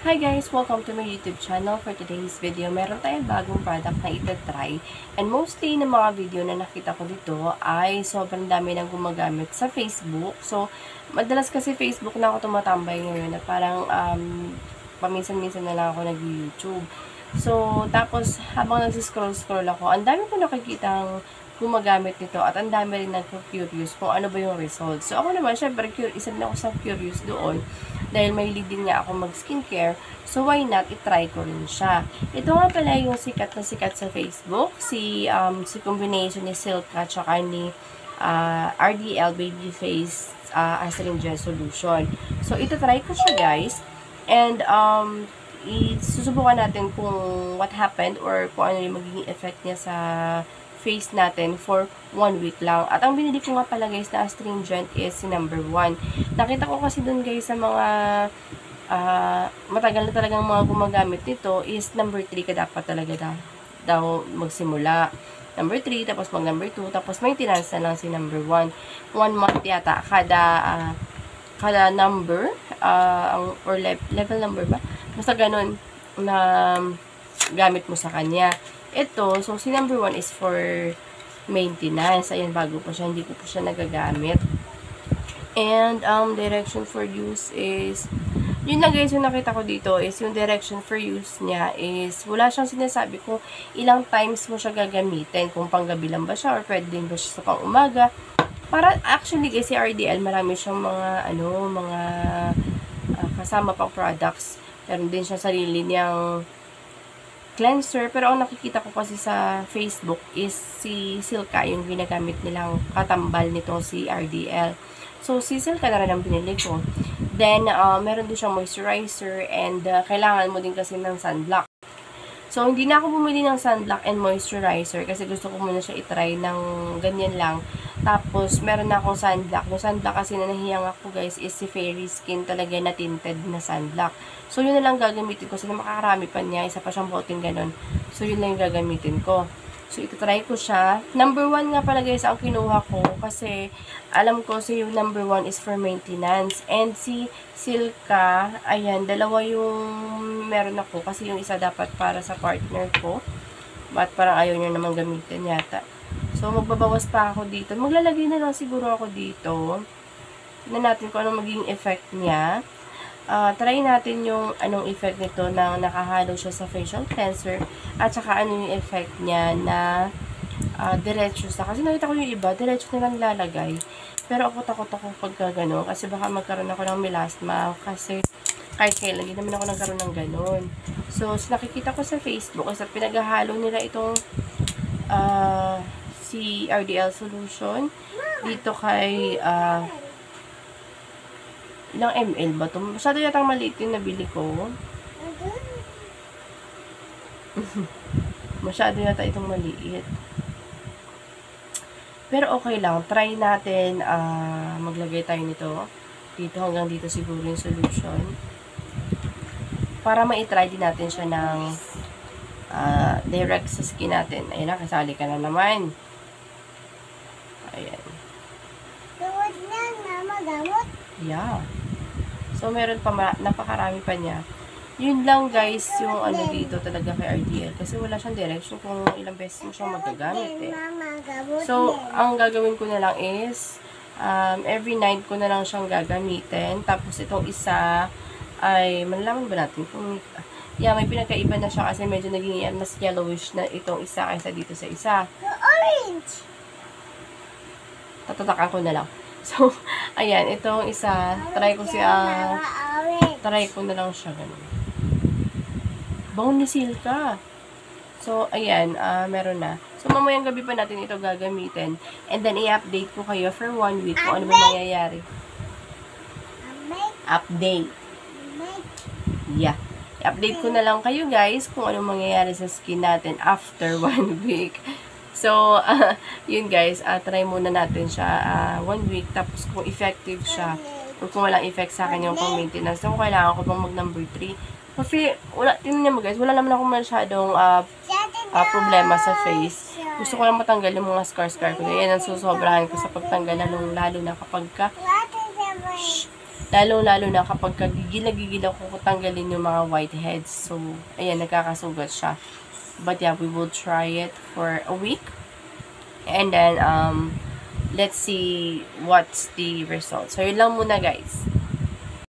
Hi guys! Welcome to my YouTube channel. For today's video, meron tayong bagong product na itatry. And mostly ng mga video na nakita ko dito ay sobrang dami nang gumagamit sa Facebook. So, madalas kasi Facebook na ako tumatambay ngayon na parang paminsan-minsan na lang ako nag-YouTube. So, tapos habang nagsiscroll-scroll ako, ang dami ko nakikitang gumagamit nito at ang dami rin nagko-curious kung ano ba yung result. So, ako naman, syempre, isa din ako sa curious doon dahil may din nga ako mag-skincare. So, why not? I-try ko rin siya. Ito nga pala yung sikat na sikat sa Facebook. Si combination ni Silka tsaka ni RDL Baby Face Astringent Solution. So, ito-try ko siya, guys. And, susubukan natin kung what happened or kung ano yung magiging effect niya sa face natin for 1 week lang. At ang binili ko nga pala guys na astringent is si number 1. Nakita ko kasi dun guys sa mga matagal na talagang mga gumagamit nito is number 3 ka dapat talaga daw magsimula. Number 3, tapos mag number 2, tapos maintenance na lang si number 1. 1 month yata kada number or level number ba? Basta ganun na gamit mo sa kanya. Ito, so si number 1 is for maintenance. Ayan, bago pa siya. Hindi ko po siya nagagamit. And, direction for use is, yun lang guys, yung nakita ko dito is yung direction for use niya is, wala siyang sinasabi kung ilang times mo siya gagamitin. Kung panggabi lang ba siya or pwede din ba siya sa pang umaga. Para, actually guys, si RDL, marami siyang mga, kasama pang products. Meron din siya sarili niyang cleanser, pero ang nakikita ko kasi sa Facebook is si Silka yung ginagamit nilang katambal nito si RDL. So, si Silka na rin ang binili ko. Then, meron din siyang moisturizer and kailangan mo din kasi ng sunblock. So, hindi na ako bumili ng sunblock and moisturizer kasi gusto ko muna siya itry ng ganyan lang. Tapos, meron na akong sunblock. Yung sunblock kasi na nahiyang ako guys is si Fairy Skin talaga na tinted na sunblock. So, yun na lang gagamitin ko. So, makakarami pa niya. Isa pa siyang boting ganun. So, yun lang yung gagamitin ko. So, ito try ko siya. Number 1 nga pala guys ang kinuha ko kasi alam ko si yung number 1 is for maintenance. And si Silka, ayan, dalawa yung meron ako kasi yung isa dapat para sa partner ko. But parang ayaw niya naman gamitin yata. So, magbabawas pa ako dito. Maglalagay na lang siguro ako dito. Tignan natin kung anong magiging effect niya. Try natin yung anong effect nito na nakahalo siya sa facial cleanser at saka ano yung effect niya na diretso sa. Kasi nakita ko yung iba, diretso na lang lalagay. Pero ako takot ako pagka gano'n kasi baka magkaroon ako ng melasma kasi kahit kailan, hindi naman ako nagkaroon ng gano'n. So, nakikita ko sa Facebook kasi pinaghahalo nila itong si RDL Solution dito kay ilang ml ba ito? Masyado yatang maliit yung nabili ko. Masyado yata itong maliit. Pero okay lang. Try natin. Maglagay tayo nito. Dito hanggang dito siguro yung solution. Para ma-try din natin siya ng direct sa skin natin. Ayun na, kasali ka na naman. Ayan. Gamot na, mama, gamot. Yeah. So, meron pa, napakarami pa niya. Yun lang guys, yung ano dito talaga kay RDL. Kasi wala siyang direction kung ilang beses mo siyang magagamit eh. So, ang gagawin ko na lang is, every night ko na lang siyang gagamitin. Tapos, itong isa ay, malalaman ba natin kung, yeah, may pinagkaiba na siya kasi medyo naging mas yellowish na itong isa kaysa dito sa isa. Orange! Tatatakan ko na lang. So, ayan, itong isa, try ko na lang siya ganun. Bango ni Silka. So, ayan, meron na. So, mamayang gabi pa natin ito gagamitin. And then, i-update ko kayo for 1 week kung ano ba mangyayari. Update. Yeah. I-update ko na lang kayo guys kung ano mangyayari sa skin natin after 1 week. So, yun guys, try muna natin siya 1 week. Tapos kung effective siya, or kung walang effect sa akin yung pang maintenance, so kailangan ko pang mag number 3. Kasi, tingnan mo guys, wala naman ako masyadong problema sa face. Gusto ko lang matanggal yung mga scar ko. Yan ang susobrahan ko sa pagtanggal, lalo na kapag ka Lalo-lalo na kapag gigil ako tanggalin yung mga whiteheads. So, ayan, nagkakasugat siya. But yeah, we will try it for a week. And then, let's see what's the result. So, yun lang muna guys.